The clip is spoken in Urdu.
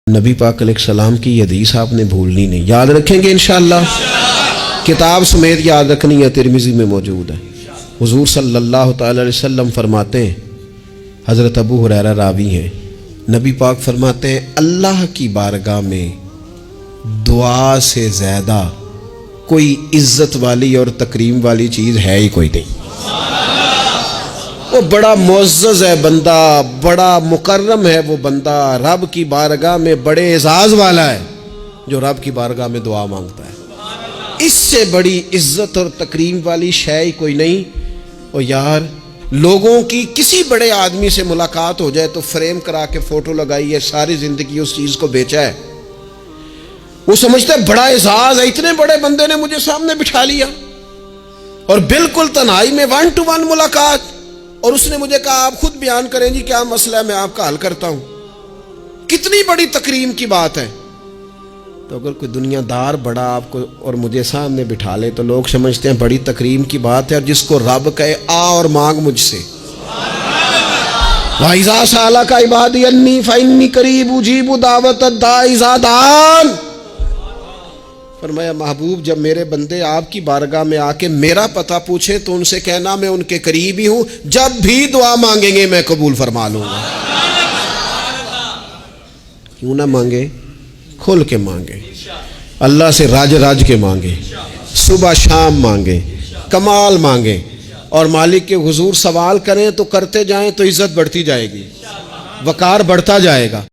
نبی پاک علیہ السلام کی یہ حدیث آپ نے بھولنی نہیں، یاد رکھیں گے انشاءاللہ، کتاب سمیت یاد رکھنی ہے، ترمذی میں موجود ہے۔ حضور صلی اللہ تعالی علیہ وسلم فرماتے ہیں، حضرت ابو ہریرہ راوی ہیں، نبی پاک فرماتے ہیں اللہ کی بارگاہ میں دعا سے زیادہ کوئی عزت والی اور تکریم والی چیز ہے ہی کوئی نہیں۔ وہ بڑا معزز ہے بندہ، بڑا مکرم ہے وہ بندہ، رب کی بارگاہ میں بڑے اعزاز والا ہے جو رب کی بارگاہ میں دعا مانگتا ہے۔ اس سے بڑی عزت اور تکریم والی شے ہی کوئی نہیں۔ اور یار لوگوں کی کسی بڑے آدمی سے ملاقات ہو جائے تو فریم کرا کے فوٹو لگائی ہے، ساری زندگی اس چیز کو بیچا ہے، وہ سمجھتا ہے بڑا اعزاز ہے، اتنے بڑے بندے نے مجھے سامنے بٹھا لیا، اور بالکل تنہائی میں 1 to 1 ملاقات، اور اس نے مجھے کہا آپ خود بیان کریں جی کیا مسئلہ ہے، میں آپ کا حل کرتا ہوں۔ کتنی بڑی تکریم کی بات ہے۔ تو اگر کوئی دنیا دار بڑا آپ کو اور مجھے سامنے بٹھا لے تو لوگ سمجھتے ہیں بڑی تکریم کی بات ہے، اور جس کو رب کہے آ اور مانگ مجھ سے۔ وَإِذَا سَأَلَكَ عِبَادِي عَنِّي فَإِنِّي قَرِيبٌ أُجِيبُ دَعْوَةَ الدَّاعِ إِذَا دَعَانِ۔ فرمایا محبوب جب میرے بندے آپ کی بارگاہ میں آ کے میرا پتہ پوچھے تو ان سے کہنا میں ان کے قریب ہی ہوں، جب بھی دعا مانگیں گے میں قبول فرما لوں گا۔ کیوں نہ مانگے، کھل کے مانگے، اللہ سے راج راج کے مانگے، صبح شام مانگے، کمال مانگے، اور مالک کے حضور سوال کریں تو کرتے جائیں تو عزت بڑھتی جائے گی، وقار بڑھتا جائے گا۔